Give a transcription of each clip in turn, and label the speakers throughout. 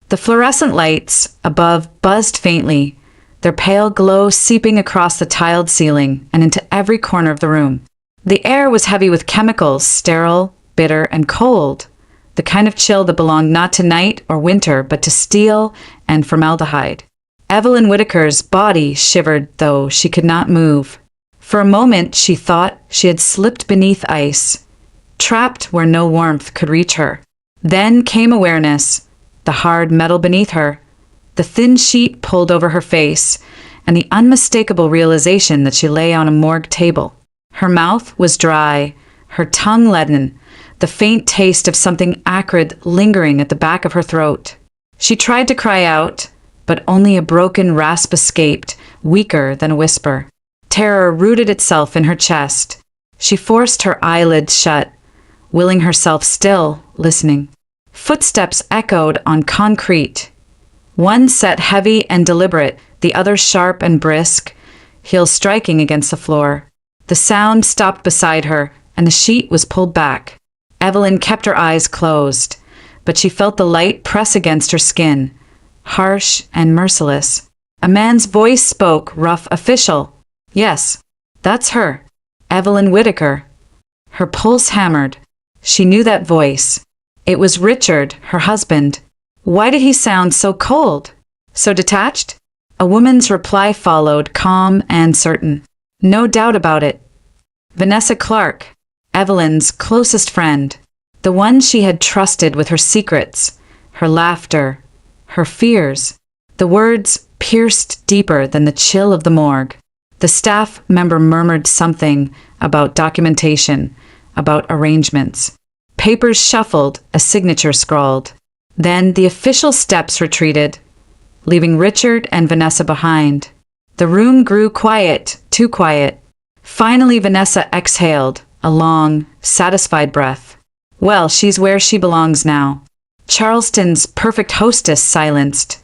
Speaker 1: The fluorescent lights above buzzed faintly, their pale glow seeping across the tiled ceiling and into every corner of the room. The air was heavy with chemicals, sterile, bitter, and cold, the kind of chill that belonged not to night or winter, but to steel and formaldehyde. Evelyn Whitaker's body shivered, though she could not move. For a moment she thought she had slipped beneath ice, trapped where no warmth could reach her. Then came awareness, the hard metal beneath her, the thin sheet pulled over her face, and the unmistakable realization that she lay on a morgue table. Her mouth was dry, her tongue leaden, the faint taste of something acrid lingering at the back of her throat. She tried to cry out, but only a broken rasp escaped, weaker than a whisper. Terror rooted itself in her chest. She forced her eyelids shut, willing herself still, listening. Footsteps echoed on concrete. One set heavy and deliberate, the other sharp and brisk, heels striking against the floor. The sound stopped beside her, and the sheet was pulled back. Evelyn kept her eyes closed, but she felt the light press against her skin, harsh and merciless. A man's voice spoke, rough, official. Yes, that's her, Evelyn Whitaker. Her pulse hammered. She knew that voice. It was Richard, her husband. Why did he sound so cold? So detached? A woman's reply followed, calm and certain. No doubt about it. Vanessa Clark, Evelyn's closest friend, the one she had trusted with her secrets, her laughter, her fears. The words pierced deeper than the chill of the morgue. The staff member murmured something about documentation, about arrangements. Papers shuffled, a signature scrawled. Then the official steps retreated, leaving Richard and Vanessa behind. The room grew quiet, too quiet. Finally, Vanessa exhaled, a long, satisfied breath. Well, she's where she belongs now. Charleston's perfect hostess silenced.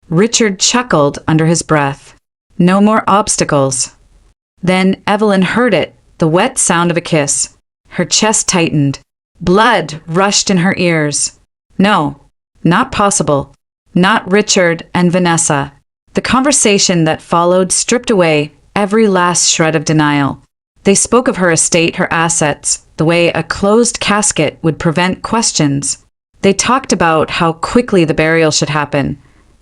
Speaker 1: Richard chuckled under his breath. No more obstacles. Then Evelyn heard it, the wet sound of a kiss. Her chest tightened. Blood rushed in her ears. No, not possible. Not Richard and Vanessa. The conversation that followed stripped away every last shred of denial. They spoke of her estate, her assets, the way a closed casket would prevent questions. They talked about how quickly the burial should happen,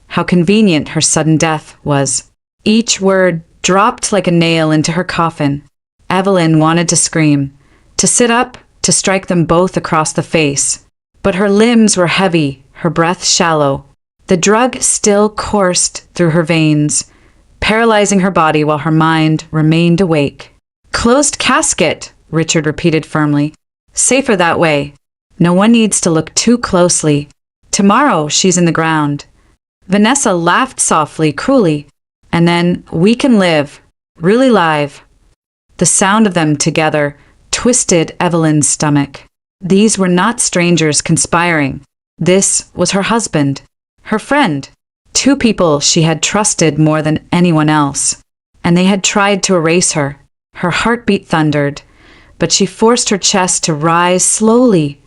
Speaker 1: how convenient her sudden death was. Each word dropped like a nail into her coffin. Evelyn wanted to scream, to sit up, to strike them both across the face. But her limbs were heavy, her breath shallow. The drug still coursed through her veins, paralyzing her body while her mind remained awake. Closed casket, Richard repeated firmly. Safer that way. No one needs to look too closely. Tomorrow she's in the ground. Vanessa laughed softly, cruelly. And then we can live, really live. The sound of them together twisted Evelyn's stomach. These were not strangers conspiring. This was her husband, her friend, two people she had trusted more than anyone else. And they had tried to erase her. Her heartbeat thundered, but she forced her chest to rise slowly,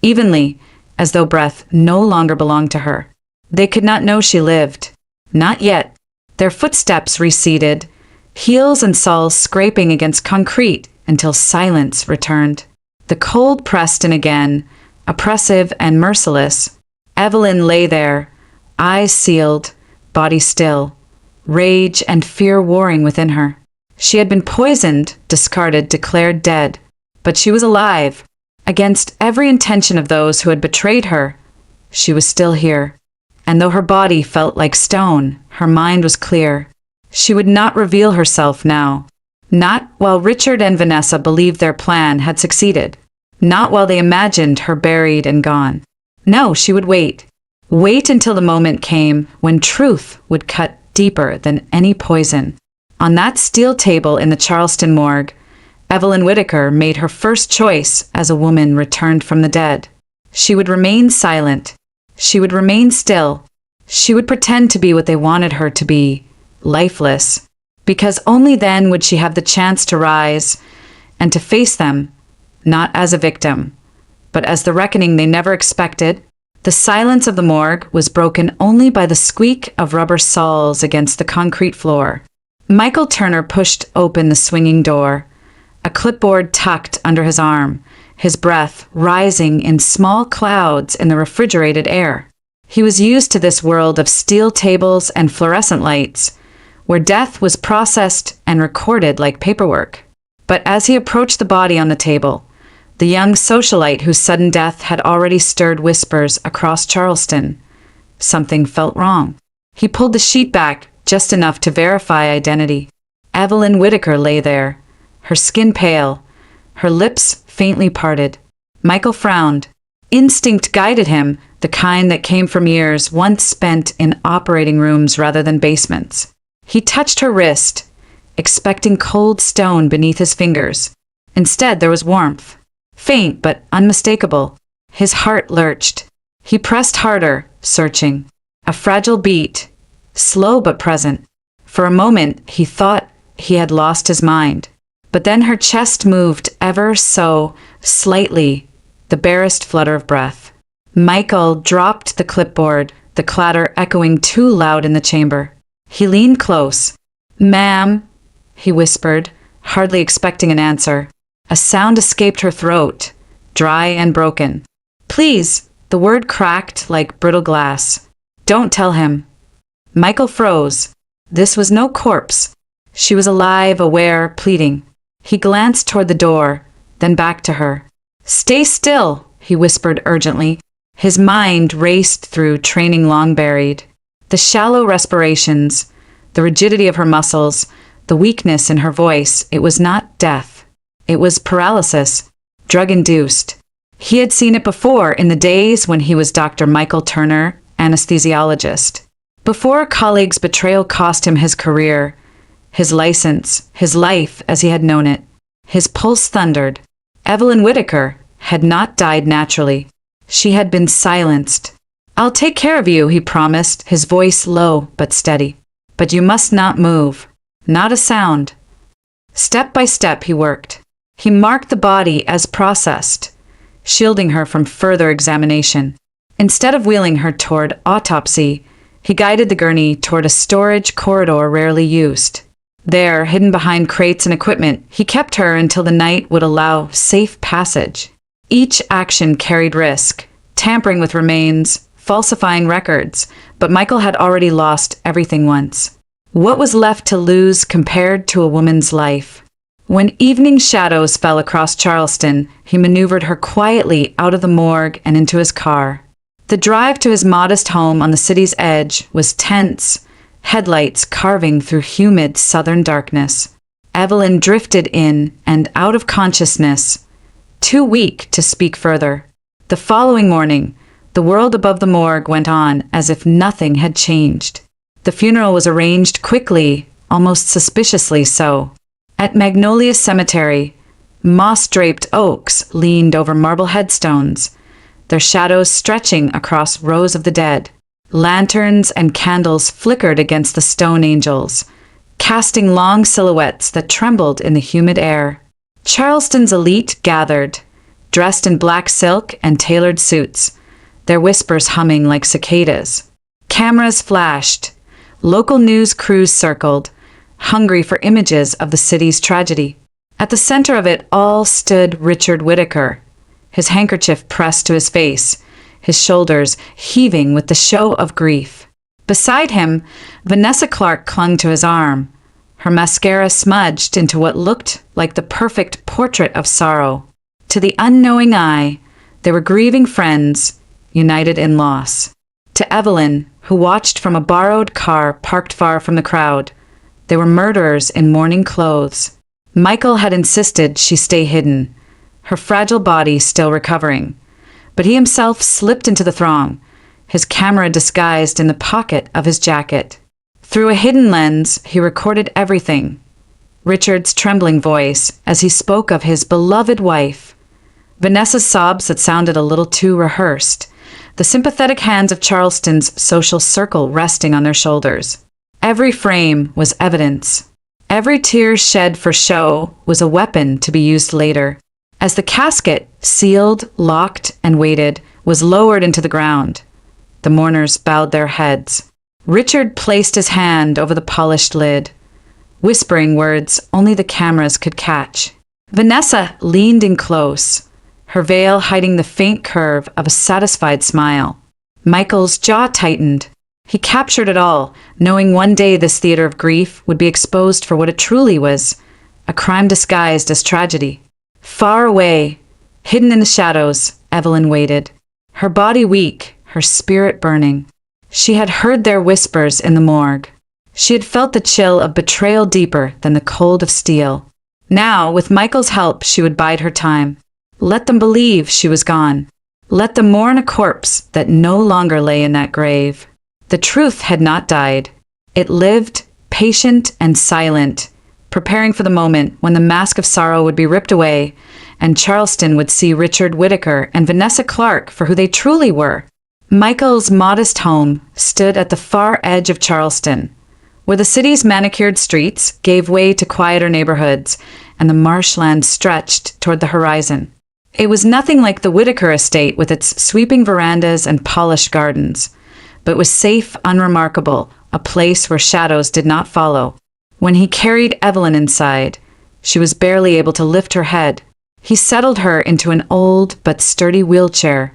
Speaker 1: evenly, as though breath no longer belonged to her. They could not know she lived. Not yet. Their footsteps receded, heels and soles scraping against concrete until silence returned. The cold pressed in again, oppressive and merciless. Evelyn lay there, eyes sealed, body still, rage and fear warring within her. She had been poisoned, discarded, declared dead, but she was alive. Against every intention of those who had betrayed her, she was still here. And though her body felt like stone, her mind was clear. She would not reveal herself now. Not while Richard and Vanessa believed their plan had succeeded. Not while they imagined her buried and gone. No, she would wait. Wait until the moment came when truth would cut deeper than any poison. On that steel table in the Charleston morgue, Evelyn Whitaker made her first choice as a woman returned from the dead. She would remain silent. She would remain still. She would pretend to be what they wanted her to be, lifeless, because only then would she have the chance to rise and to face them, not as a victim, but as the reckoning they never expected, The silence of the morgue was broken only by the squeak of rubber soles against the concrete floor. Michael Turner pushed open the swinging door, a clipboard tucked under his arm, his breath rising in small clouds in the refrigerated air. He was used to this world of steel tables and fluorescent lights, where death was processed and recorded like paperwork. But as he approached the body on the table, the young socialite whose sudden death had already stirred whispers across Charleston, something felt wrong. He pulled the sheet back just enough to verify identity. Evelyn Whitaker lay there, her skin pale, her lips faintly parted. Michael frowned. Instinct guided him, the kind that came from years once spent in operating rooms rather than basements. He touched her wrist, expecting cold stone beneath his fingers. Instead, there was warmth. Faint but unmistakable. His heart lurched. He pressed harder, searching. A fragile beat, slow but present. For a moment, he thought he had lost his mind. But then her chest moved ever so slightly, the barest flutter of breath. Michael dropped the clipboard, the clatter echoing too loud in the chamber. He leaned close. "Ma'am," he whispered, hardly expecting an answer. A sound escaped her throat, dry and broken. "Please," the word cracked like brittle glass. "Don't tell him." Michael froze. This was no corpse. She was alive, aware, pleading. He glanced toward the door, then back to her. "Stay still," he whispered urgently. His mind raced through training long buried. The shallow respirations, the rigidity of her muscles, the weakness in her voice. It was not death. It was paralysis, drug-induced. He had seen it before in the days when he was Dr. Michael Turner, anesthesiologist. Before a colleague's betrayal cost him his career, his license, his life as he had known it. His pulse thundered. Evelyn Whitaker had not died naturally. She had been silenced. "I'll take care of you," he promised, his voice low but steady. "But you must not move. Not a sound." Step by step he worked. He marked the body as processed, shielding her from further examination. Instead of wheeling her toward autopsy, he guided the gurney toward a storage corridor rarely used. There, hidden behind crates and equipment, he kept her until the night would allow safe passage. Each action carried risk, tampering with remains, falsifying records, but Michael had already lost everything once. What was left to lose compared to a woman's life? When evening shadows fell across Charleston, he maneuvered her quietly out of the morgue and into his car. The drive to his modest home on the city's edge was tense, headlights carving through humid southern darkness. Evelyn drifted in and out of consciousness, too weak to speak further. The following morning, the world above the morgue went on as if nothing had changed. The funeral was arranged quickly, almost suspiciously so. At Magnolia Cemetery, moss-draped oaks leaned over marble headstones, their shadows stretching across rows of the dead. Lanterns and candles flickered against the stone angels, casting long silhouettes that trembled in the humid air. Charleston's elite gathered, dressed in black silk and tailored suits, their whispers humming like cicadas. Cameras flashed. Local news crews circled, hungry for images of the city's tragedy. At the center of it all stood Richard Whitaker, his handkerchief pressed to his face, his shoulders heaving with the show of grief. Beside him, Vanessa Clark clung to his arm, her mascara smudged into what looked like the perfect portrait of sorrow. To the unknowing eye, they were grieving friends, united in loss. To Evelyn, who watched from a borrowed car parked far from the crowd, they were murderers in mourning clothes. Michael had insisted she stay hidden, her fragile body still recovering. But he himself slipped into the throng, his camera disguised in the pocket of his jacket. Through a hidden lens, he recorded everything. Richard's trembling voice as he spoke of his beloved wife. Vanessa's sobs that sounded a little too rehearsed. The sympathetic hands of Charleston's social circle resting on their shoulders. Every frame was evidence. Every tear shed for show was a weapon to be used later. As the casket, sealed, locked, and weighted, was lowered into the ground. The mourners bowed their heads. Richard placed his hand over the polished lid, whispering words only the cameras could catch. Vanessa leaned in close, her veil hiding the faint curve of a satisfied smile. Michael's jaw tightened. He captured it all, knowing one day this theater of grief would be exposed for what it truly was, a crime disguised as tragedy. Far away, hidden in the shadows, Evelyn waited, her body weak, her spirit burning. She had heard their whispers in the morgue. She had felt the chill of betrayal deeper than the cold of steel. Now, with Michael's help, she would bide her time. Let them believe she was gone. Let them mourn a corpse that no longer lay in that grave. The truth had not died. It lived, patient and silent, preparing for the moment when the mask of sorrow would be ripped away and Charleston would see Richard Whittaker and Vanessa Clark for who they truly were. Michael's modest home stood at the far edge of Charleston, where the city's manicured streets gave way to quieter neighborhoods and the marshland stretched toward the horizon. It was nothing like the Whittaker estate with its sweeping verandas and polished gardens, but was safe, unremarkable, a place where shadows did not follow. When he carried Evelyn inside, she was barely able to lift her head. He settled her into an old but sturdy wheelchair,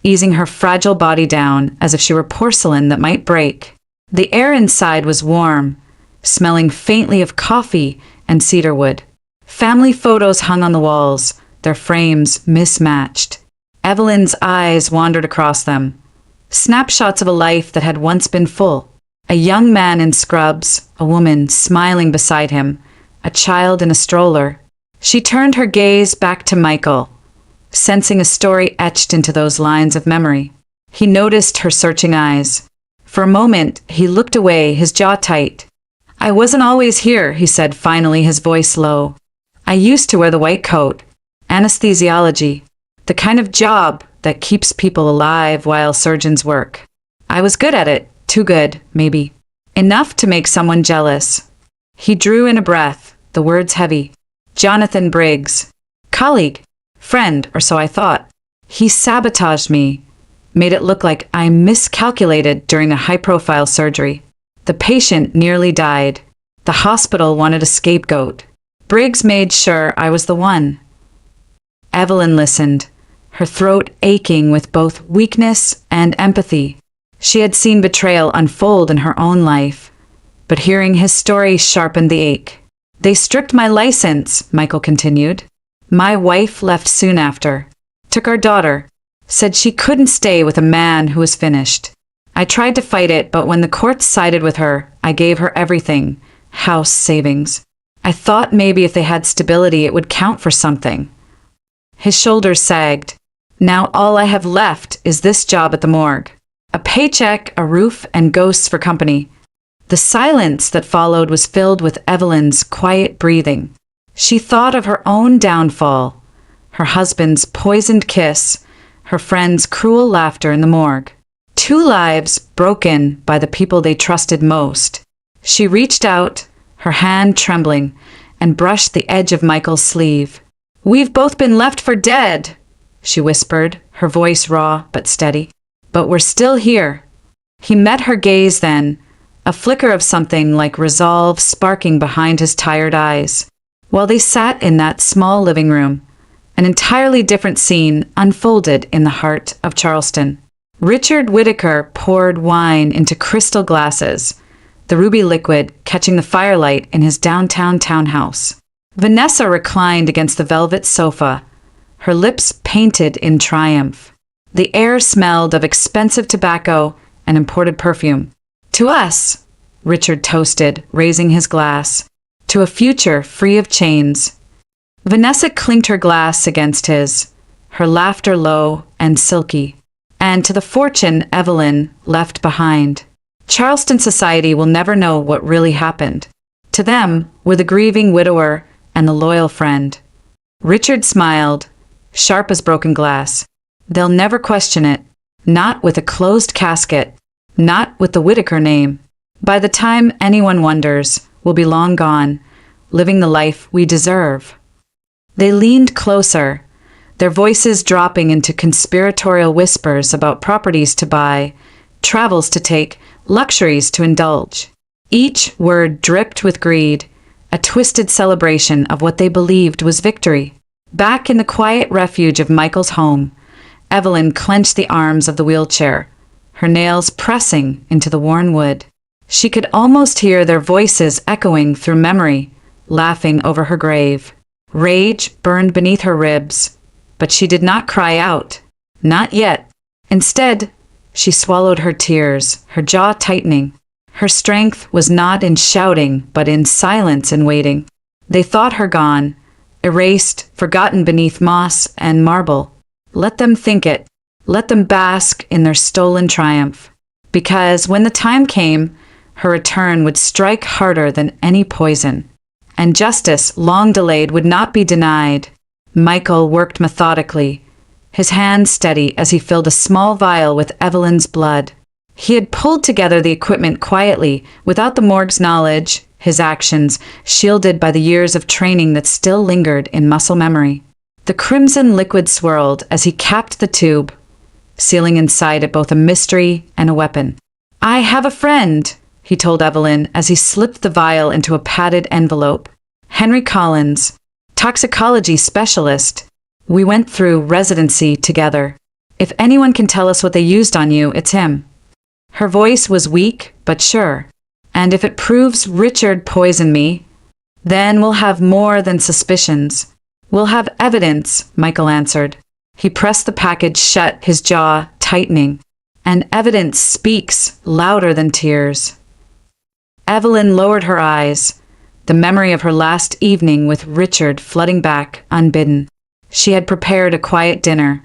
Speaker 1: easing her fragile body down as if she were porcelain that might break. The air inside was warm, smelling faintly of coffee and cedarwood. Family photos hung on the walls, their frames mismatched. Evelyn's eyes wandered across them. Snapshots of a life that had once been full. A young man in scrubs, a woman smiling beside him, a child in a stroller. She turned her gaze back to Michael, sensing a story etched into those lines of memory. He noticed her searching eyes. For a moment, he looked away, his jaw tight. "I wasn't always here," he said finally, his voice low. "I used to wear the white coat. Anesthesiology. The kind of job that keeps people alive while surgeons work. I was good at it. Too good, maybe. Enough to make someone jealous." He drew in a breath, the words heavy. "Jonathan Briggs. Colleague. Friend, or so I thought. He sabotaged me. Made it look like I miscalculated during a high-profile surgery. The patient nearly died. The hospital wanted a scapegoat. Briggs made sure I was the one." Evelyn listened, her throat aching with both weakness and empathy. She had seen betrayal unfold in her own life, but hearing his story sharpened the ache. "They stripped my license," Michael continued. "My wife left soon after. Took our daughter. Said she couldn't stay with a man who was finished. I tried to fight it, but when the courts sided with her, I gave her everything. House, savings. I thought maybe if they had stability it would count for something." His shoulders sagged. "Now all I have left is this job at the morgue. A paycheck, a roof, and ghosts for company." The silence that followed was filled with Evelyn's quiet breathing. She thought of her own downfall, her husband's poisoned kiss, her friend's cruel laughter in the morgue. 2 lives broken by the people they trusted most. She reached out, her hand trembling, and brushed the edge of Michael's sleeve. "We've both been left for dead," she whispered, her voice raw but steady. "But we're still here." He met her gaze then, a flicker of something like resolve sparking behind his tired eyes. While they sat in that small living room, an entirely different scene unfolded in the heart of Charleston. Richard Whittaker poured wine into crystal glasses, the ruby liquid catching the firelight in his downtown townhouse. Vanessa reclined against the velvet sofa, her lips painted in triumph. The air smelled of expensive tobacco and imported perfume. "To us," Richard toasted, raising his glass. "To a future free of chains." Vanessa clinked her glass against his, her laughter low and silky. "And to the fortune Evelyn left behind. Charleston society will never know what really happened. To them were the grieving widower and the loyal friend." Richard smiled, sharp as broken glass. "They'll never question it. Not with a closed casket. Not with the Whittaker name. By the time anyone wonders, we'll be long gone, living the life we deserve." They leaned closer, their voices dropping into conspiratorial whispers about properties to buy, travels to take, luxuries to indulge. Each word dripped with greed, a twisted celebration of what they believed was victory. Back in the quiet refuge of Michael's home, Evelyn clenched the arms of the wheelchair, her nails pressing into the worn wood. She could almost hear their voices echoing through memory, laughing over her grave. Rage burned beneath her ribs, but she did not cry out. Not yet. Instead, she swallowed her tears, her jaw tightening. Her strength was not in shouting, but in silence and waiting. They thought her gone, erased, forgotten beneath moss and marble. Let them think it. Let them bask in their stolen triumph. Because when the time came, her return would strike harder than any poison. And justice, long delayed, would not be denied. Michael worked methodically, his hands steady as he filled a small vial with Evelyn's blood. He had pulled together the equipment quietly, without the morgue's knowledge, his actions shielded by the years of training that still lingered in muscle memory. The crimson liquid swirled as he capped the tube, sealing inside it both a mystery and a weapon. "I have a friend," he told Evelyn as he slipped the vial into a padded envelope. "Henry Collins, toxicology specialist. We went through residency together. If anyone can tell us what they used on you, it's him." Her voice was weak, but sure. "And if it proves Richard poisoned me, then we'll have more than suspicions. We'll have evidence," Michael answered. He pressed the package shut, his jaw tightening. "And evidence speaks louder than tears." Evelyn lowered her eyes, the memory of her last evening with Richard flooding back unbidden. She had prepared a quiet dinner,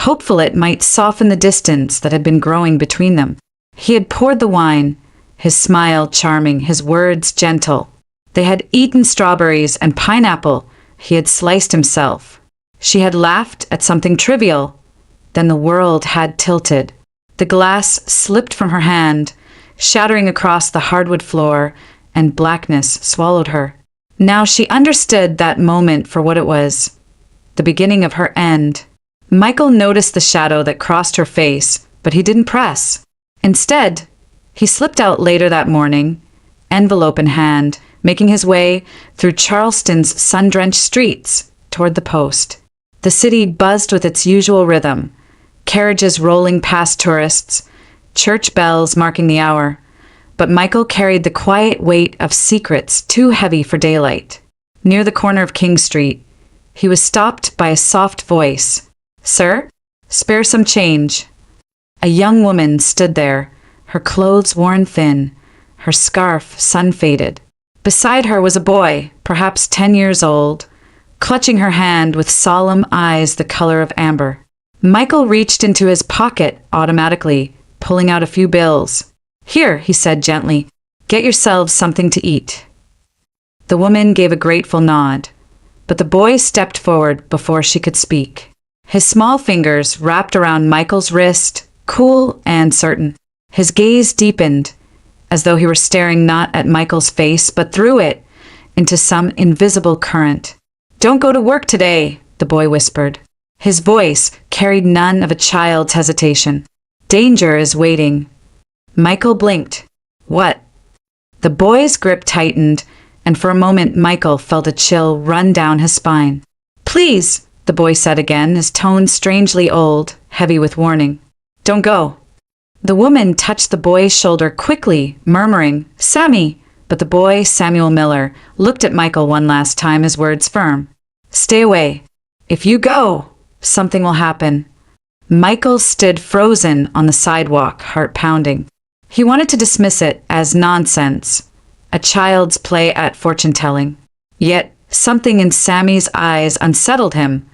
Speaker 1: hopeful it might soften the distance that had been growing between them. He had poured the wine, his smile charming, his words gentle. They had eaten strawberries and pineapple he had sliced himself. She had laughed at something trivial. Then the world had tilted. The glass slipped from her hand, shattering across the hardwood floor, and blackness swallowed her. Now she understood that moment for what it was, the beginning of her end. Michael noticed the shadow that crossed her face, but he didn't press. Instead, he slipped out later that morning, envelope in hand, making his way through Charleston's sun-drenched streets toward the post. The city buzzed with its usual rhythm, carriages rolling past tourists, church bells marking the hour. But Michael carried the quiet weight of secrets too heavy for daylight. Near the corner of King Street, he was stopped by a soft voice. "Sir, spare some change." A young woman stood there, her clothes worn thin, her scarf sun-faded. Beside her was a boy, perhaps 10 years old, clutching her hand with solemn eyes the color of amber. Michael reached into his pocket automatically, pulling out a few bills. "Here," he said gently, "get yourselves something to eat." The woman gave a grateful nod, but the boy stepped forward before she could speak. His small fingers wrapped around Michael's wrist, cool and certain. His gaze deepened, as though he were staring not at Michael's face, but through it, into some invisible current. "Don't go to work today," the boy whispered. His voice carried none of a child's hesitation. "Danger is waiting." Michael blinked. "What?" The boy's grip tightened, and for a moment Michael felt a chill run down his spine. "Please," the boy said again, his tone strangely old, heavy with warning. "Don't go." The woman touched the boy's shoulder quickly, murmuring, "Sammy," but the boy, Samuel Miller, looked at Michael one last time, his words firm. "Stay away. If you go, something will happen." Michael stood frozen on the sidewalk, heart pounding. He wanted to dismiss it as nonsense, a child's play at fortune-telling. Yet something in Sammy's eyes unsettled him,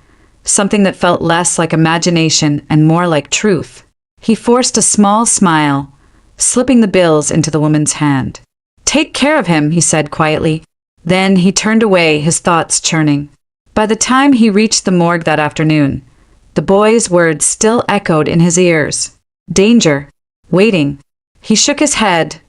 Speaker 1: something that felt less like imagination and more like truth. He forced a small smile, slipping the bills into the woman's hand. "Take care of him," he said quietly. Then he turned away, his thoughts churning. By the time he reached the morgue that afternoon, the boy's words still echoed in his ears. Danger. Waiting. He shook his head,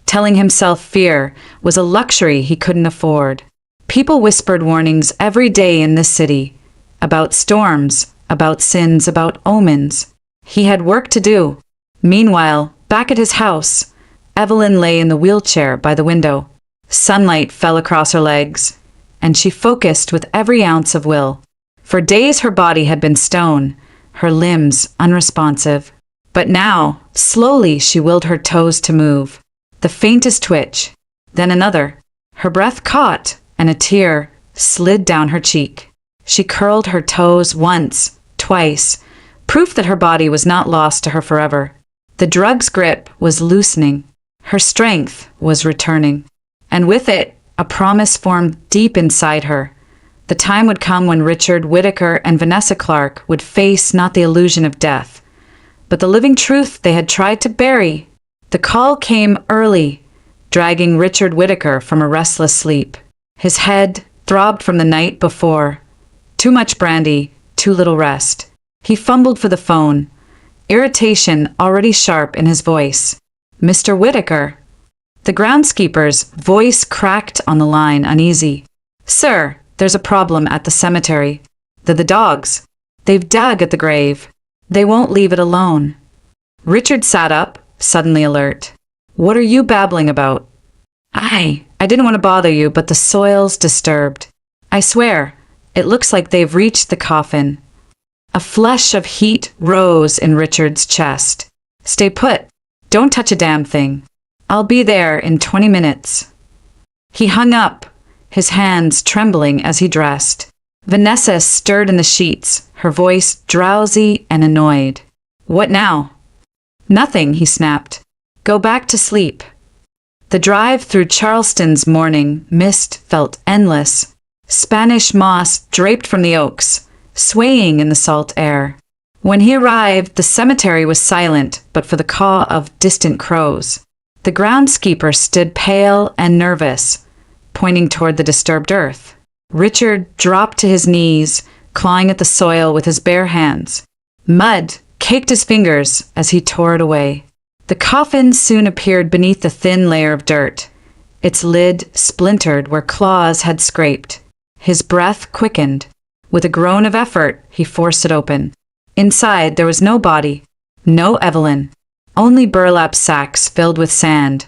Speaker 1: telling himself fear was a luxury he couldn't afford. People whispered warnings every day in this city, about storms, about sins, about omens. He had work to do. Meanwhile, back at his house, Evelyn lay in the wheelchair by the window. Sunlight fell across her legs, and she focused with every ounce of will. For days her body had been stone, her limbs unresponsive. But now, slowly she willed her toes to move. The faintest twitch, then another. Her breath caught, and a tear slid down her cheek. She curled her toes once, twice, proof that her body was not lost to her forever. The drug's grip was loosening. Her strength was returning. And with it, a promise formed deep inside her. The time would come when Richard Whittaker and Vanessa Clark would face not the illusion of death, but the living truth they had tried to bury. The call came early, dragging Richard Whittaker from a restless sleep. His head throbbed from the night before. Too much brandy, too little rest. He fumbled for the phone, irritation already sharp in his voice. "Mr. Whittaker." The groundskeeper's voice cracked on the line, uneasy. "Sir, there's a problem at the cemetery. The dogs. They've dug at the grave. They won't leave it alone." Richard sat up, suddenly alert. "What are you babbling about?" I didn't want to bother you, but the soil's disturbed. I swear, it looks like they've reached the coffin." A flush of heat rose in Richard's chest. "Stay put. Don't touch a damn thing. I'll be there in 20 minutes. He hung up, his hands trembling as he dressed. Vanessa stirred in the sheets, her voice drowsy and annoyed. "What now?" "Nothing," he snapped. "Go back to sleep." The drive through Charleston's morning mist felt endless. Spanish moss draped from the oaks, swaying in the salt air. When he arrived, the cemetery was silent but for the caw of distant crows. The groundskeeper stood pale and nervous, pointing toward the disturbed earth. Richard dropped to his knees, clawing at the soil with his bare hands. Mud caked his fingers as he tore it away. The coffin soon appeared beneath the thin layer of dirt. Its lid splintered where claws had scraped. His breath quickened. With a groan of effort, he forced it open. Inside, there was no body, no Evelyn, only burlap sacks filled with sand,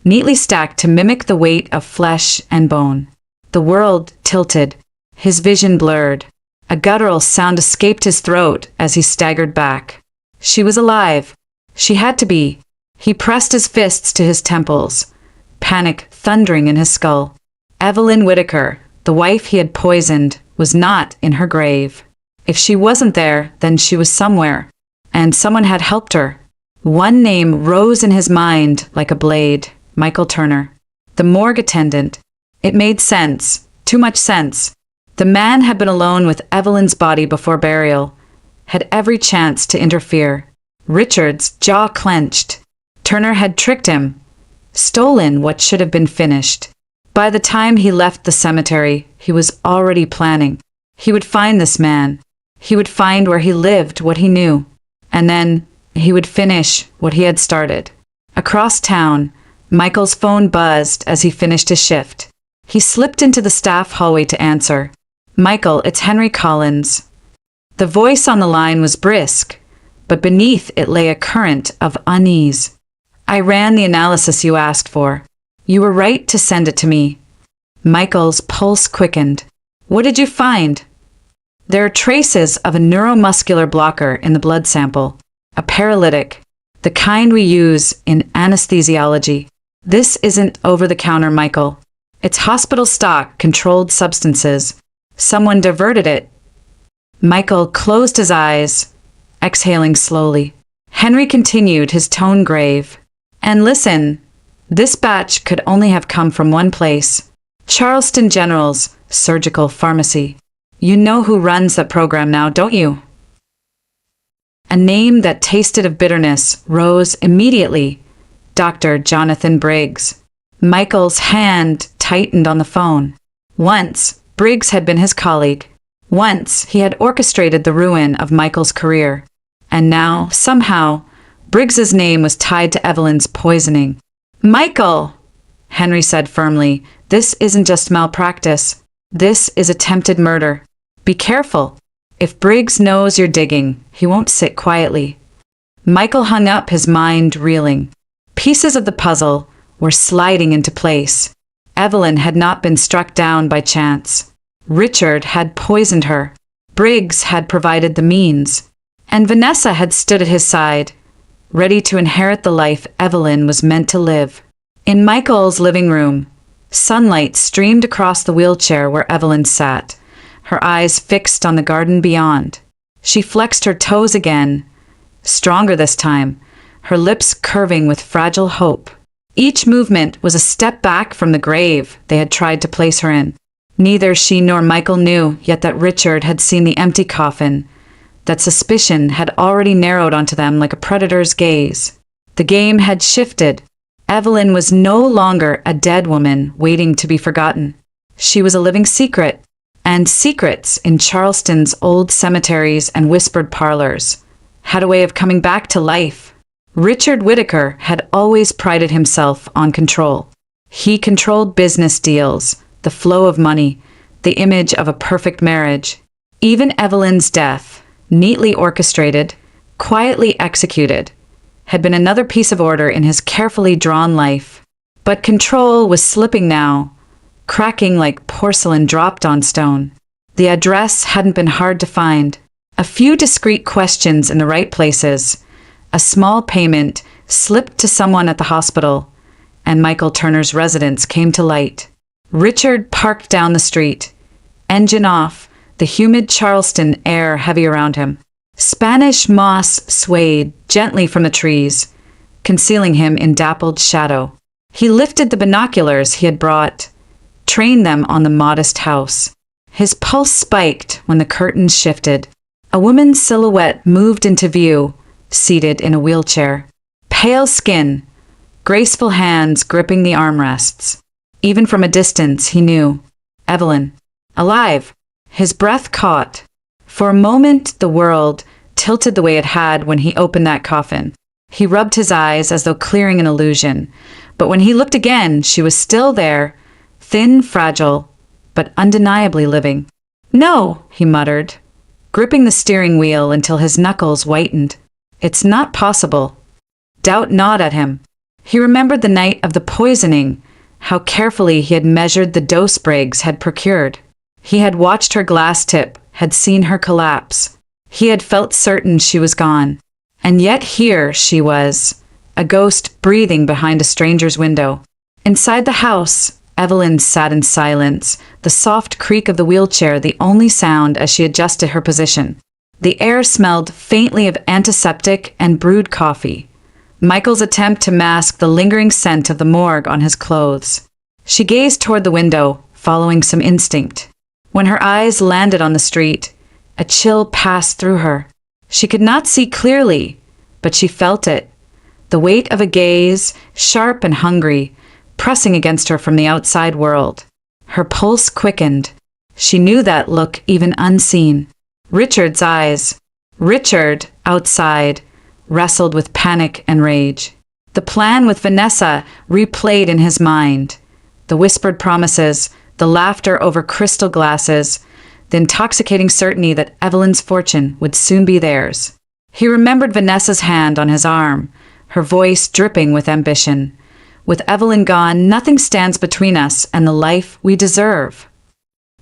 Speaker 1: neatly stacked to mimic the weight of flesh and bone. The world tilted, his vision blurred. A guttural sound escaped his throat as he staggered back. She was alive. She had to be. He pressed his fists to his temples, panic thundering in his skull. Evelyn Whittaker, the wife he had poisoned, was not in her grave. If she wasn't there, then she was somewhere, and someone had helped her. One name rose in his mind like a blade: Michael Turner, the morgue attendant. It made sense, too much sense. The man had been alone with Evelyn's body before burial, had every chance to interfere. Richard's jaw clenched. Turner had tricked him, stolen what should have been finished. By the time he left the cemetery, he was already planning. He would find this man. He would find where he lived, what he knew. And then he would finish what he had started. Across town, Michael's phone buzzed as he finished his shift. He slipped into the staff hallway to answer. "Michael, it's Henry Collins." The voice on the line was brisk, but beneath it lay a current of unease. "I ran the analysis you asked for. You were right to send it to me." Michael's pulse quickened. "What did you find?" "There are traces of a neuromuscular blocker in the blood sample. A paralytic, the kind we use in anesthesiology. This isn't over-the-counter, Michael. It's hospital stock, controlled substances. Someone diverted it." Michael closed his eyes, exhaling slowly. Henry continued, his tone grave. "And listen, this batch could only have come from one place. Charleston General's Surgical Pharmacy. You know who runs that program now, don't you?" A name that tasted of bitterness rose immediately. Dr. Jonathan Briggs. Michael's hand tightened on the phone. Once, Briggs had been his colleague. Once, he had orchestrated the ruin of Michael's career. And now, somehow, Briggs's name was tied to Evelyn's poisoning. "Michael," Henry said firmly, "this isn't just malpractice. This is attempted murder. Be careful. If Briggs knows you're digging, he won't sit quietly. Michael hung up, his mind reeling. Pieces of the puzzle were sliding into place. Evelyn had not been struck down by chance. Richard had poisoned her. Briggs had provided the means. And Vanessa had stood at his side, ready to inherit the life Evelyn was meant to live. In Michael's living room, sunlight streamed across the wheelchair where Evelyn sat, her eyes fixed on the garden beyond. She flexed her toes again, stronger this time, her lips curving with fragile hope. Each movement was a step back from the grave they had tried to place her in. Neither she nor Michael knew yet that Richard had seen the empty coffin, that suspicion had already narrowed onto them like a predator's gaze. The game had shifted. Evelyn was no longer a dead woman waiting to be forgotten. She was a living secret, and secrets in Charleston's old cemeteries and whispered parlors had a way of coming back to life. Richard Whittaker had always prided himself on control. He controlled business deals, the flow of money, the image of a perfect marriage. Even Evelyn's death, neatly orchestrated, quietly executed, had been another piece of order in his carefully drawn life. But control was slipping now, cracking like porcelain dropped on stone. The address hadn't been hard to find. A few discreet questions in the right places, a small payment slipped to someone at the hospital, and Michael Turner's residence came to light. Richard parked down the street, engine off, the humid Charleston air heavy around him. Spanish moss swayed gently from the trees, concealing him in dappled shadow. He lifted the binoculars he had brought, trained them on the modest house. His pulse spiked when the curtains shifted. A woman's silhouette moved into view, seated in a wheelchair. Pale skin, graceful hands gripping the armrests. Even from a distance, he knew. Evelyn. Alive. His breath caught. For a moment, the world tilted the way it had when he opened that coffin. He rubbed his eyes as though clearing an illusion. But when he looked again, she was still there, thin, fragile, but undeniably living. No, he muttered, gripping the steering wheel until his knuckles whitened. It's not possible. Doubt gnawed at him. He remembered the night of the poisoning, how carefully he had measured the dose Briggs had procured. He had watched her glass tip, had seen her collapse. He had felt certain she was gone. And yet here she was, a ghost breathing behind a stranger's window. Inside the house, Evelyn sat in silence, the soft creak of the wheelchair the only sound as she adjusted her position. The air smelled faintly of antiseptic and brewed coffee. Michael's attempt to mask the lingering scent of the morgue on his clothes. She gazed toward the window, following some instinct. When her eyes landed on the street, a chill passed through her. She could not see clearly, but she felt it. The weight of a gaze, sharp and hungry, pressing against her from the outside world. Her pulse quickened. She knew that look even unseen. Richard's eyes. Richard, outside, wrestled with panic and rage. The plan with Vanessa replayed in his mind. The whispered promises, the laughter over crystal glasses, the intoxicating certainty that Evelyn's fortune would soon be theirs. He remembered Vanessa's hand on his arm, her voice dripping with ambition. With Evelyn gone, nothing stands between us and the life we deserve.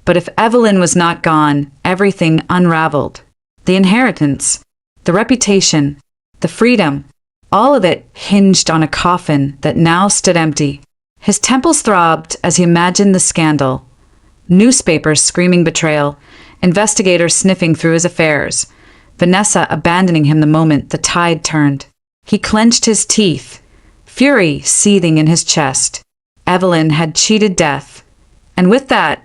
Speaker 1: But if Evelyn was not gone, everything unraveled. The inheritance, the reputation, the freedom, all of it hinged on a coffin that now stood empty. His temples throbbed as he imagined the scandal. Newspapers screaming betrayal, investigators sniffing through his affairs, Vanessa abandoning him the moment the tide turned. He clenched his teeth, fury seething in his chest. Evelyn had cheated death, and with that,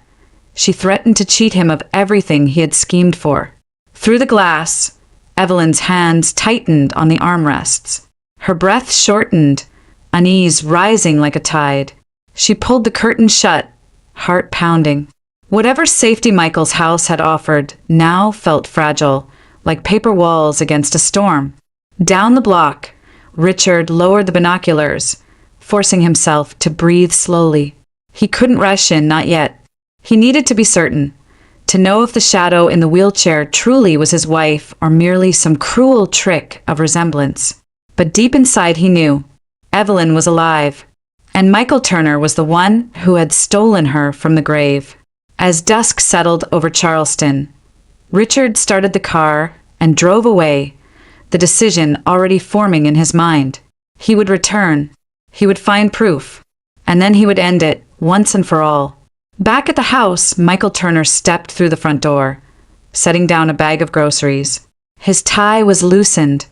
Speaker 1: she threatened to cheat him of everything he had schemed for. Through the glass, Evelyn's hands tightened on the armrests. Her breath shortened, unease rising like a tide. She pulled the curtain shut, heart pounding. Whatever safety Michael's house had offered now felt fragile, like paper walls against a storm. Down the block, Richard lowered the binoculars, forcing himself to breathe slowly. He couldn't rush in, not yet. He needed to be certain. to know if the shadow in the wheelchair truly was his wife or merely some cruel trick of resemblance. But deep inside he knew Evelyn was alive, and Michael Turner was the one who had stolen her from the grave. As dusk settled over Charleston, Richard started the car and drove away, the decision already forming in his mind. He would return, he would find proof, and then he would end it once and for all. Back at the house, Michael Turner stepped through the front door, setting down a bag of groceries. His tie was loosened,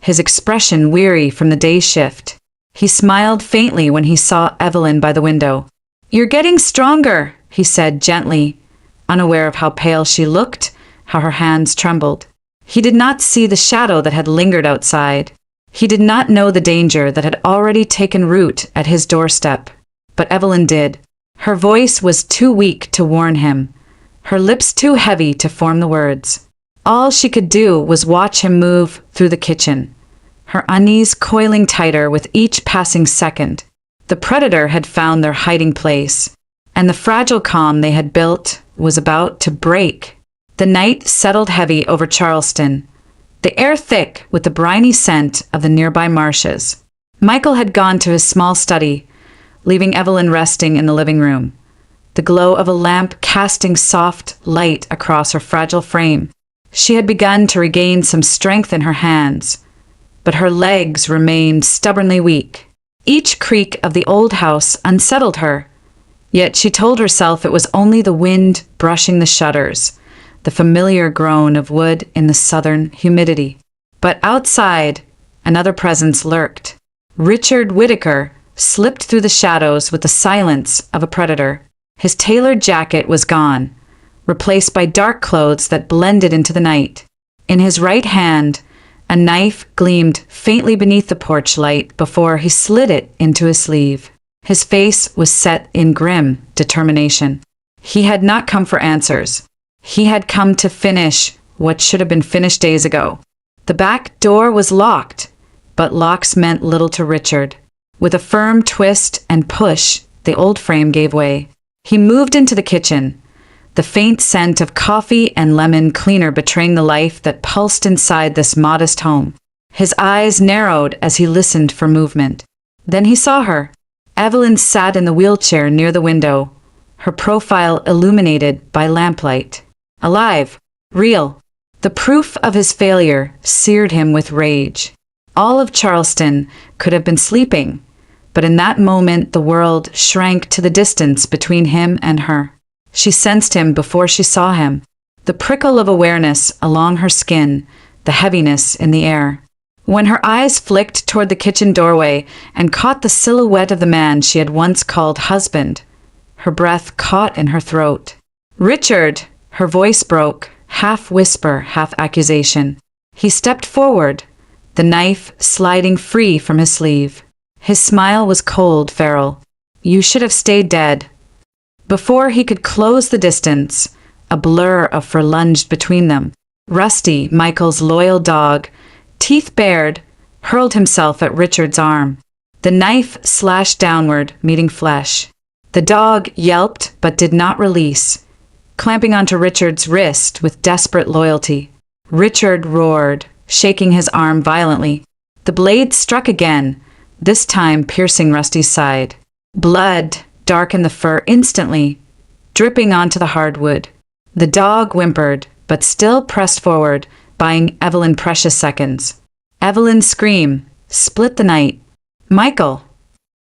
Speaker 1: his expression weary from the day's shift. He smiled faintly when he saw Evelyn by the window. "You're getting stronger," he said gently, unaware of how pale she looked, how her hands trembled. He did not see the shadow that had lingered outside. He did not know the danger that had already taken root at his doorstep. But Evelyn did. Her voice was too weak to warn him, her lips too heavy to form the words. All she could do was watch him move through the kitchen, her unease coiling tighter with each passing second. The predator had found their hiding place, and the fragile calm they had built was about to break. The night settled heavy over Charleston, the air thick with the briny scent of the nearby marshes. Michael had gone to his small study, leaving Evelyn resting in the living room, the glow of a lamp casting soft light across her fragile frame. She had begun to regain some strength in her hands, but her legs remained stubbornly weak. Each creak of the old house unsettled her, yet she told herself it was only the wind brushing the shutters, the familiar groan of wood in the southern humidity. But outside, another presence lurked. Richard Whittaker slipped through the shadows with the silence of a predator. His tailored jacket was gone, replaced by dark clothes that blended into the night. In his right hand, a knife gleamed faintly beneath the porch light before he slid it into his sleeve. His face was set in grim determination. He had not come for answers. He had come to finish what should have been finished days ago. The back door was locked, but locks meant little to Richard. With a firm twist and push, the old frame gave way. He moved into the kitchen, the faint scent of coffee and lemon cleaner betraying the life that pulsed inside this modest home. His eyes narrowed as he listened for movement. Then he saw her. Evelyn sat in the wheelchair near the window, her profile illuminated by lamplight. Alive, real. The proof of his failure seared him with rage. All of Charleston could have been sleeping, but in that moment the world shrank to the distance between him and her. She sensed him before she saw him, the prickle of awareness along her skin, the heaviness in the air. When her eyes flicked toward the kitchen doorway and caught the silhouette of the man she had once called husband, her breath caught in her throat. "Richard!" Her voice broke, half whisper, half accusation. He stepped forward, the knife sliding free from his sleeve. His smile was cold, feral. "You should have stayed dead." Before he could close the distance, a blur of fur lunged between them. Rusty, Michael's loyal dog, teeth bared, hurled himself at Richard's arm. The knife slashed downward, meeting flesh. The dog yelped but did not release, clamping onto Richard's wrist with desperate loyalty. Richard roared, shaking his arm violently. The blade struck again, this time piercing Rusty's side. Blood darkened the fur instantly, dripping onto the hardwood. The dog whimpered, but still pressed forward, buying Evelyn precious seconds. Evelyn's scream split the night. "Michael!"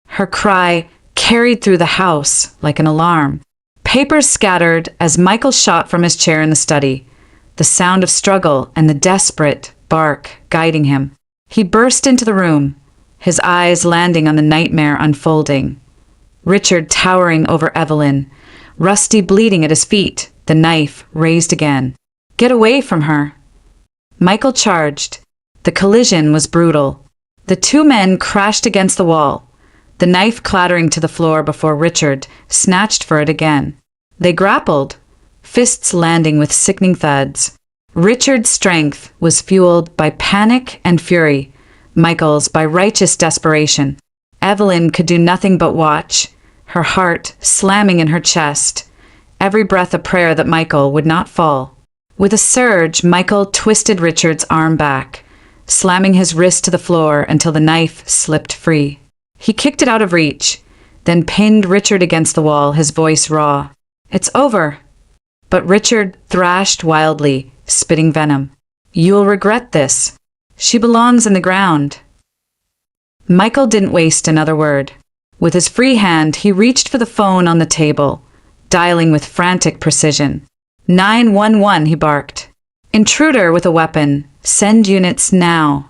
Speaker 1: Her cry carried through the house like an alarm. Papers scattered as Michael shot from his chair in the study, the sound of struggle and the desperate bark guiding him. He burst into the room, his eyes landing on the nightmare unfolding. Richard towering over Evelyn, Rusty bleeding at his feet, the knife raised again. "Get away from her!" Michael charged. The collision was brutal. The two men crashed against the wall, the knife clattering to the floor before Richard snatched for it again. They grappled, fists landing with sickening thuds. Richard's strength was fueled by panic and fury, Michael's by righteous desperation. Evelyn could do nothing but watch, her heart slamming in her chest, every breath a prayer that Michael would not fall. With a surge, Michael twisted Richard's arm back, slamming his wrist to the floor until the knife slipped free. He kicked it out of reach, then pinned Richard against the wall, his voice raw. "It's over." But Richard thrashed wildly, spitting venom. "You'll regret this. She belongs in the ground." Michael didn't waste another word. With his free hand, he reached for the phone on the table, dialing with frantic precision. 911, he barked. "Intruder with a weapon. Send units now."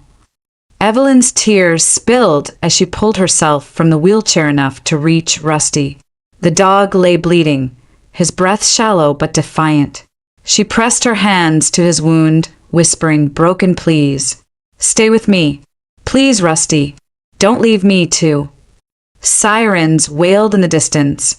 Speaker 1: Evelyn's tears spilled as she pulled herself from the wheelchair enough to reach Rusty. The dog lay bleeding, his breath shallow but defiant. She pressed her hands to his wound, whispering broken pleas. "Stay with me. Please, Rusty. Don't leave me too." Sirens wailed in the distance,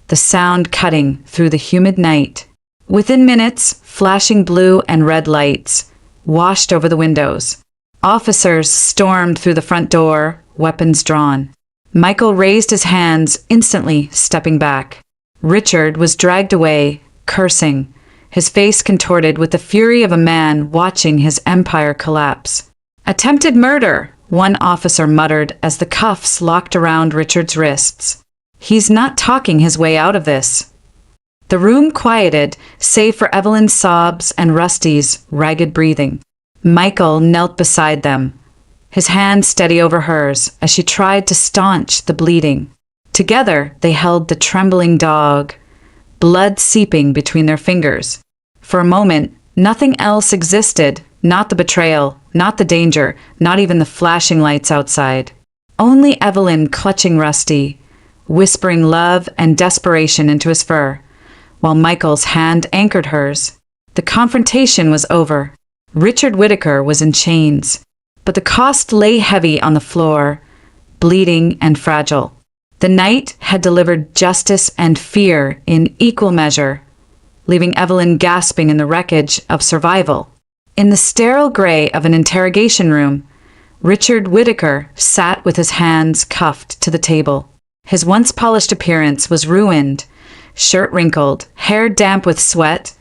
Speaker 1: the sound cutting through the humid night. Within minutes, flashing blue and red lights washed over the windows. Officers stormed through the front door, weapons drawn. Michael raised his hands, instantly stepping back. Richard was dragged away, cursing, his face contorted with the fury of a man watching his empire collapse. "Attempted murder," one officer muttered as the cuffs locked around Richard's wrists. "He's not talking his way out of this." The room quieted, save for Evelyn's sobs and Rusty's ragged breathing. Michael knelt beside them, his hand steady over hers as she tried to staunch the bleeding. Together, they held the trembling dog, blood seeping between their fingers. For a moment, nothing else existed, not the betrayal, not the danger, not even the flashing lights outside. Only Evelyn clutching Rusty, whispering love and desperation into his fur, while Michael's hand anchored hers. The confrontation was over. Richard Whittaker was in chains, but the cost lay heavy on the floor, bleeding and fragile. The night had delivered justice and fear in equal measure, leaving Evelyn gasping in the wreckage of survival. In the sterile gray of an interrogation room, Richard Whittaker sat with his hands cuffed to the table. His once polished appearance was ruined, shirt wrinkled, hair damp with sweat,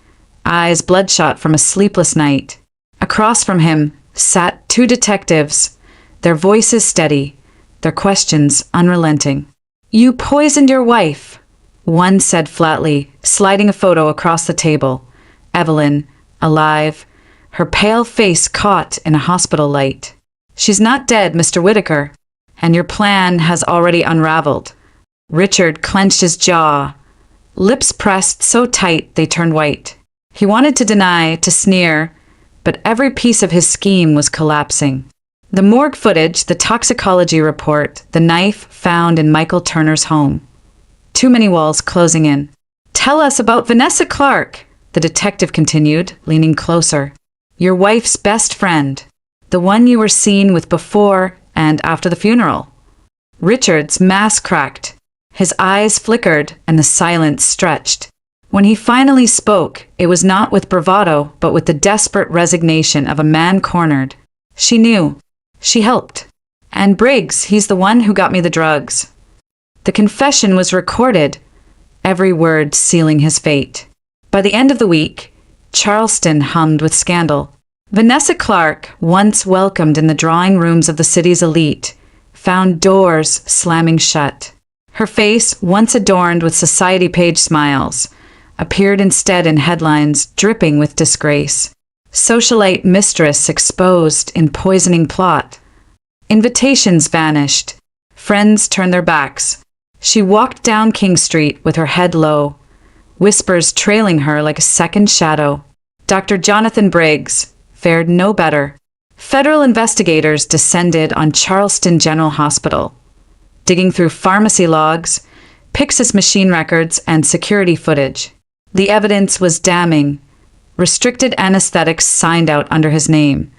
Speaker 1: eyes bloodshot from a sleepless night. Across from him sat two detectives, their voices steady, their questions unrelenting. "You poisoned your wife," one said flatly, sliding a photo across the table. Evelyn, alive, her pale face caught in a hospital light. "She's not dead, Mr. Whittaker, and your plan has already unraveled." Richard clenched his jaw, lips pressed so tight they turned white. He wanted to deny, to sneer, but every piece of his scheme was collapsing. The morgue footage, the toxicology report, the knife found in Michael Turner's home. Too many walls closing in. "Tell us about Vanessa Clark," the detective continued, leaning closer. "Your wife's best friend, the one you were seen with before and after the funeral." Richard's mask cracked. His eyes flickered and the silence stretched. When he finally spoke, it was not with bravado, but with the desperate resignation of a man cornered. "She knew. She helped. And Briggs, he's the one who got me the drugs." The confession was recorded, every word sealing his fate. By the end of the week, Charleston hummed with scandal. Vanessa Clark, once welcomed in the drawing rooms of the city's elite, found doors slamming shut. Her face, once adorned with society page smiles, appeared instead in headlines dripping with disgrace. Socialite Mistress exposed in poisoning plot. Invitations vanished. Friends turned their backs. She walked down King Street with her head low, whispers trailing her like a second shadow. Dr. Jonathan Briggs fared no better. Federal investigators descended on Charleston General Hospital, digging through pharmacy logs, Pyxis machine records, and security footage. The evidence was damning. Restricted anesthetics signed out under his name,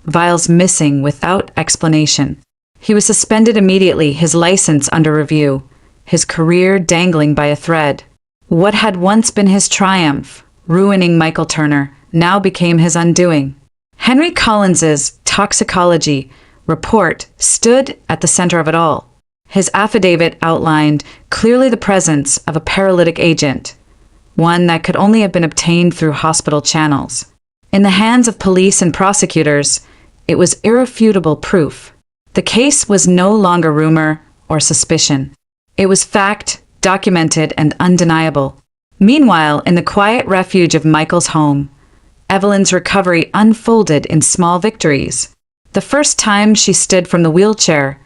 Speaker 1: vials missing without explanation. He was suspended immediately, his license under review, his career dangling by a thread. What had once been his triumph, ruining Michael Turner, now became his undoing. Henry Collins's toxicology report stood at the center of it all. His affidavit outlined clearly the presence of a paralytic agent, one that could only have been obtained through hospital channels. In the hands of police and prosecutors, it was irrefutable proof. The case was no longer rumor or suspicion. It was fact, documented and undeniable. Meanwhile, in the quiet refuge of Michael's home, Evelyn's recovery unfolded in small victories. The first time she stood from the wheelchair,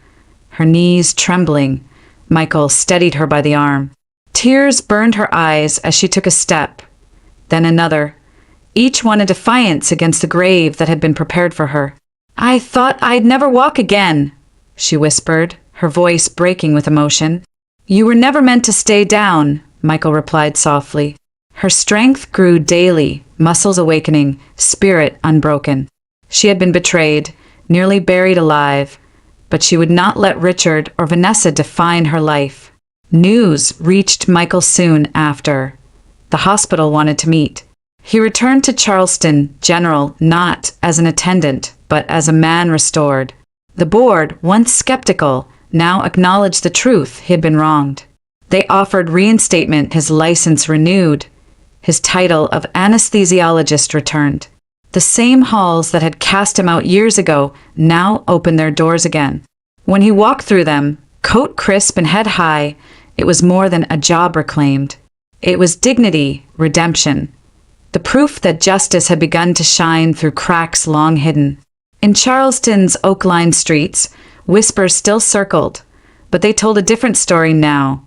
Speaker 1: her knees trembling, Michael steadied her by the arm. Tears burned her eyes as she took a step, then another, each one a defiance against the grave that had been prepared for her. "I thought I'd never walk again," she whispered, her voice breaking with emotion. "You were never meant to stay down," Michael replied softly. Her strength grew daily, muscles awakening, spirit unbroken. She had been betrayed, nearly buried alive, but she would not let Richard or Vanessa define her life. News reached Michael soon after. The hospital wanted to meet. He returned to Charleston General not as an attendant, but as a man restored. The board, once skeptical, now acknowledged the truth he had been wronged. They offered reinstatement, his license renewed. His title of anesthesiologist returned. The same halls that had cast him out years ago now opened their doors again. When he walked through them, coat crisp and head high, it was more than a job reclaimed. It was dignity, redemption. The proof that justice had begun to shine through cracks long hidden. In Charleston's oak-lined streets, whispers still circled, but they told a different story now.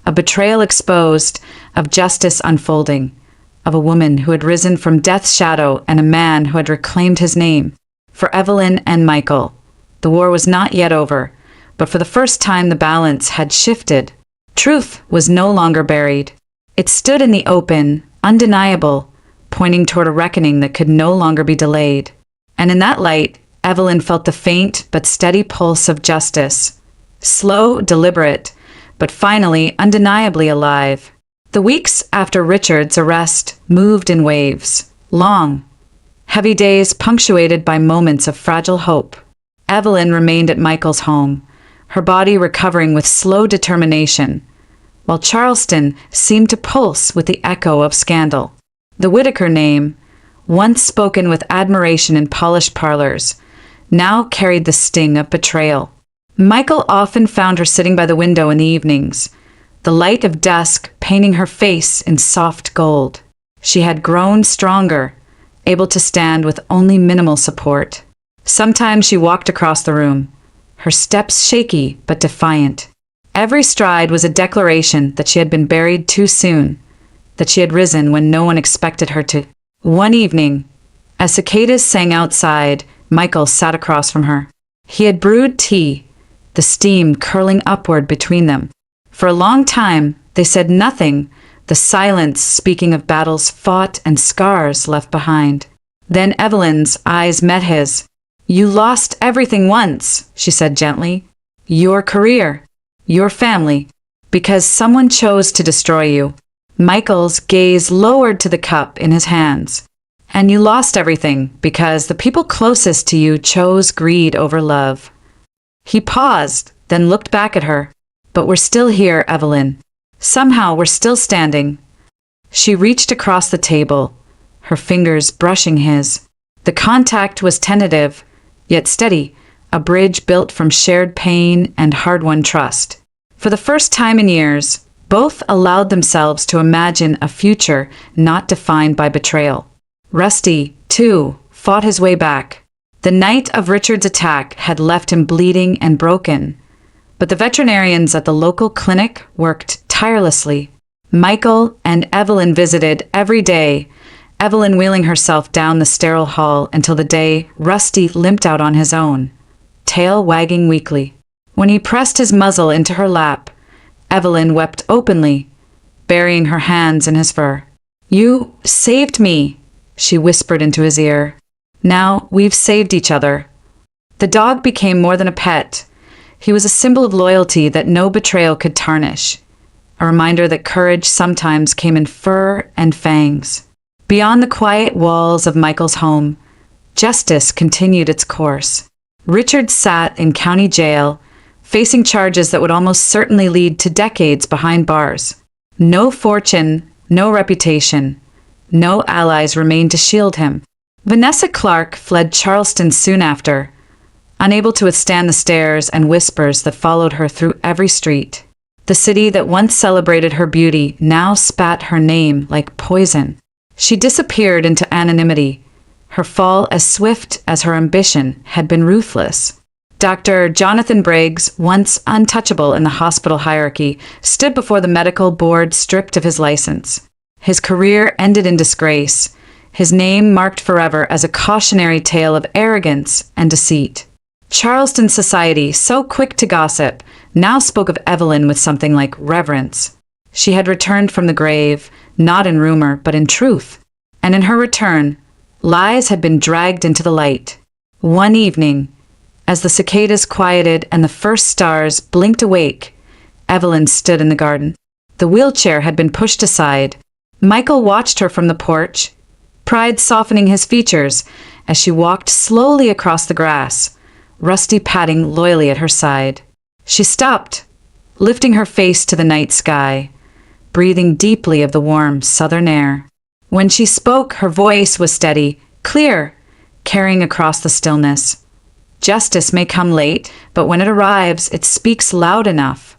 Speaker 1: A betrayal exposed, of justice unfolding, of a woman who had risen from death's shadow and a man who had reclaimed his name. For Evelyn and Michael, the war was not yet over, but for the first time the balance had shifted. Truth was no longer buried. It stood in the open, undeniable, pointing toward a reckoning that could no longer be delayed. And in that light, Evelyn felt the faint but steady pulse of justice. Slow, deliberate, but finally undeniably alive. The weeks after Richard's arrest moved in waves. Long, heavy days punctuated by moments of fragile hope. Evelyn remained at Michael's home, her body recovering with slow determination, while Charleston seemed to pulse with the echo of scandal. The Whitaker name, once spoken with admiration in polished parlors, now carried the sting of betrayal. Michael often found her sitting by the window in the evenings, the light of dusk painting her face in soft gold. She had grown stronger, able to stand with only minimal support. Sometimes she walked across the room, her steps shaky but defiant. Every stride was a declaration that she had been buried too soon, that she had risen when no one expected her to. One evening, as cicadas sang outside, Michael sat across from her. He had brewed tea, the steam curling upward between them. For a long time, they said nothing, the silence speaking of battles fought and scars left behind. Then Evelyn's eyes met his. "You lost everything once," she said gently. "Your career, your family, because someone chose to destroy you." Michael's gaze lowered to the cup in his hands. "And you lost everything because the people closest to you chose greed over love." He paused, then looked back at her. "But we're still here, Evelyn. Somehow we're still standing." She reached across the table, her fingers brushing his. The contact was tentative, yet steady, a bridge built from shared pain and hard-won trust. For the first time in years, both allowed themselves to imagine a future not defined by betrayal. Rusty, too, fought his way back. The night of Richard's attack had left him bleeding and broken, but the veterinarians at the local clinic worked tirelessly. Michael and Evelyn visited every day, Evelyn wheeling herself down the sterile hall until the day Rusty limped out on his own, tail wagging weakly. When he pressed his muzzle into her lap, Evelyn wept openly, burying her hands in his fur. "You saved me," she whispered into his ear. "Now we've saved each other." The dog became more than a pet. He was a symbol of loyalty that no betrayal could tarnish, a reminder that courage sometimes came in fur and fangs. Beyond the quiet walls of Michael's home, justice continued its course. Richard sat in county jail, facing charges that would almost certainly lead to decades behind bars. No fortune, no reputation, no allies remained to shield him. Vanessa Clark fled Charleston soon after, unable to withstand the stares and whispers that followed her through every street. The city that once celebrated her beauty now spat her name like poison. She disappeared into anonymity, her fall as swift as her ambition had been ruthless. Dr. Jonathan Briggs, once untouchable in the hospital hierarchy, stood before the medical board stripped of his license. His career ended in disgrace, his name marked forever as a cautionary tale of arrogance and deceit. Charleston society, so quick to gossip, now spoke of Evelyn with something like reverence. She had returned from the grave, not in rumor, but in truth. And in her return, lies had been dragged into the light. One evening, as the cicadas quieted and the first stars blinked awake, Evelyn stood in the garden. The wheelchair had been pushed aside. Michael watched her from the porch, pride softening his features as she walked slowly across the grass, Rusty padding loyally at her side. She stopped, lifting her face to the night sky, breathing deeply of the warm southern air. When she spoke, her voice was steady, clear, carrying across the stillness. Justice may come late, but when it arrives, it speaks loud enough.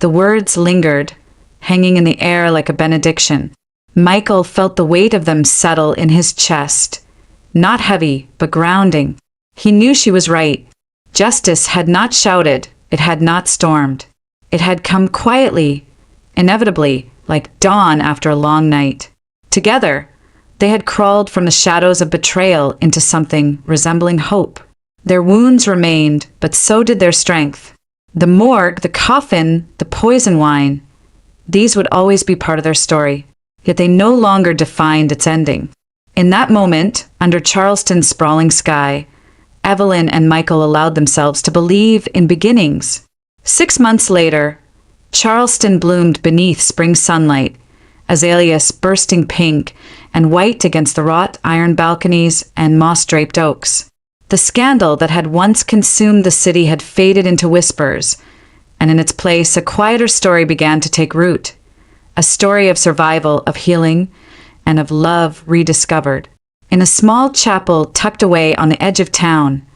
Speaker 1: The words lingered, hanging in the air like a benediction. Michael felt the weight of them settle in his chest, not heavy, but grounding. He knew she was right. Justice had not shouted, it had not stormed. It had come quietly, inevitably, like dawn after a long night. Together, they had crawled from the shadows of betrayal into something resembling hope. Their wounds remained, but so did their strength. The morgue, the coffin, the poison wine, these would always be part of their story, yet they no longer defined its ending. In that moment, under Charleston's sprawling sky, Evelyn and Michael allowed themselves to believe in beginnings. 6 months later, Charleston bloomed beneath spring sunlight, azaleas bursting pink and white against the wrought iron balconies and moss-draped oaks. The scandal that had once consumed the city had faded into whispers, and in its place a quieter story began to take root. A story of survival, of healing, and of love rediscovered. In a small chapel tucked away on the edge of town,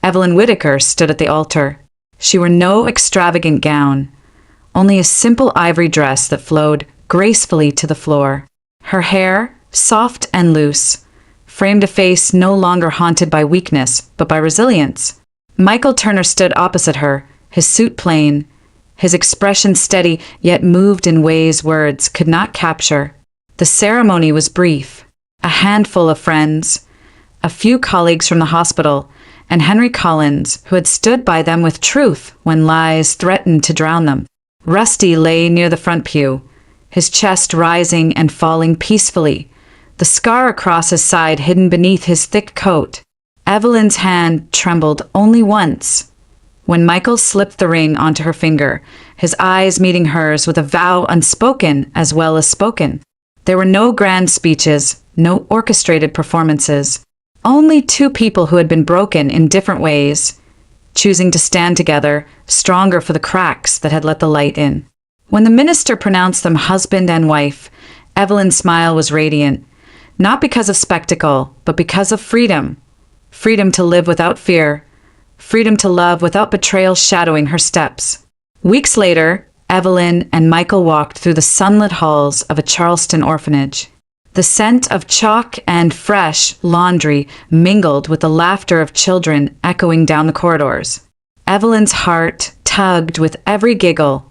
Speaker 1: Evelyn Whitaker stood at the altar. She wore no extravagant gown, only a simple ivory dress that flowed gracefully to the floor. Her hair, soft and loose, framed a face no longer haunted by weakness, but by resilience. Michael Turner stood opposite her, his suit plain, his expression steady, yet moved in ways words could not capture. The ceremony was brief. A handful of friends, a few colleagues from the hospital, and Henry Collins, who had stood by them with truth when lies threatened to drown them. Rusty lay near the front pew, his chest rising and falling peacefully, the scar across his side hidden beneath his thick coat. Evelyn's hand trembled only once, when Michael slipped the ring onto her finger, his eyes meeting hers with a vow unspoken as well as spoken. There were no grand speeches, no orchestrated performances, only two people who had been broken in different ways, choosing to stand together, stronger for the cracks that had let the light in. When the minister pronounced them husband and wife, Evelyn's smile was radiant, not because of spectacle, but because of freedom. Freedom to live without fear, freedom to love without betrayal shadowing her steps. Weeks later, Evelyn and Michael walked through the sunlit halls of a Charleston orphanage. The scent of chalk and fresh laundry mingled with the laughter of children echoing down the corridors. Evelyn's heart tugged with every giggle,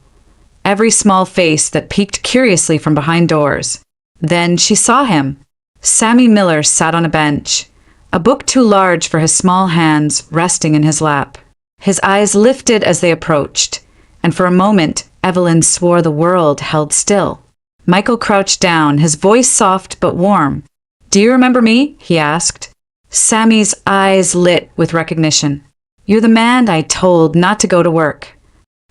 Speaker 1: every small face that peeked curiously from behind doors. Then she saw him. Sammy Miller sat on a bench, a book too large for his small hands resting in his lap. His eyes lifted as they approached, and for a moment, Evelyn swore the world held still. Michael crouched down, his voice soft but warm. "Do you remember me?" he asked. Sammy's eyes lit with recognition. "You're the man I told not to go to work."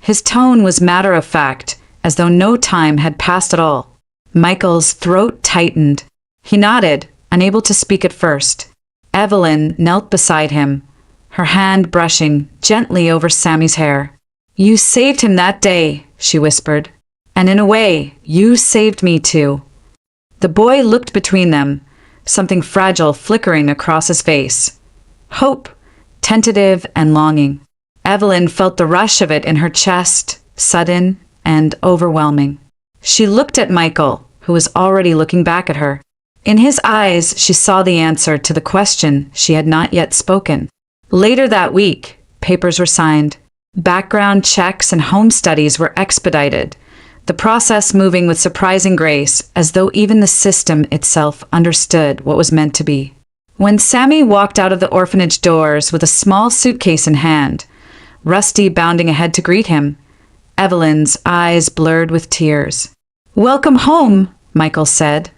Speaker 1: His tone was matter of fact, as though no time had passed at all. Michael's throat tightened. He nodded, unable to speak at first. Evelyn knelt beside him, her hand brushing gently over Sammy's hair. "You saved him that day," she whispered. "And in a way, you saved me too." The boy looked between them, something fragile flickering across his face. Hope, tentative and longing. Evelyn felt the rush of it in her chest, sudden and overwhelming. She looked at Michael, who was already looking back at her. In his eyes, she saw the answer to the question she had not yet spoken. Later that week, papers were signed. Background checks and home studies were expedited, the process moving with surprising grace, as though even the system itself understood what was meant to be. When Sammy walked out of the orphanage doors with a small suitcase in hand, Rusty bounding ahead to greet him, Evelyn's eyes blurred with tears. "Welcome home," Michael said,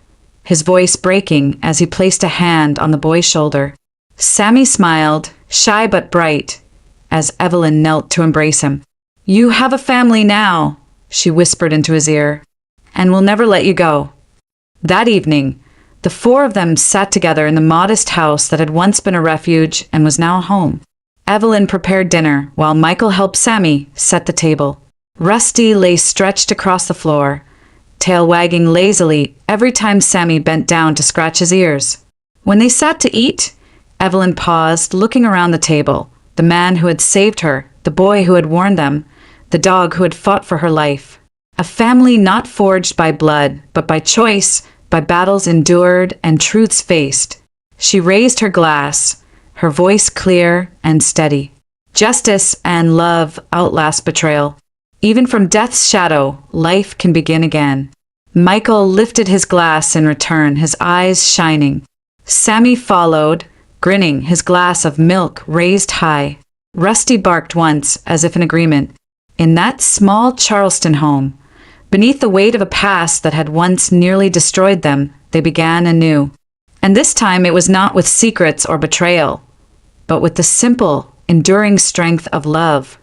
Speaker 1: his voice breaking as he placed a hand on the boy's shoulder. Sammy smiled, shy but bright, as Evelyn knelt to embrace him. "You have a family now," she whispered into his ear, "and we'll never let you go." That evening, the four of them sat together in the modest house that had once been a refuge and was now a home. Evelyn prepared dinner while Michael helped Sammy set the table. Rusty lay stretched across the floor, tail wagging lazily every time Sammy bent down to scratch his ears. When they sat to eat, Evelyn paused, looking around the table. The man who had saved her, the boy who had warned them, the dog who had fought for her life. A family not forged by blood, but by choice, by battles endured and truths faced. She raised her glass, her voice clear and steady. Justice and love outlast betrayal. Even from death's shadow, life can begin again. Michael lifted his glass in return, his eyes shining. Sammy followed, grinning, his glass of milk raised high. Rusty barked once, as if in agreement. In that small Charleston home, beneath the weight of a past that had once nearly destroyed them, they began anew. And this time it was not with secrets or betrayal, but with the simple, enduring strength of love.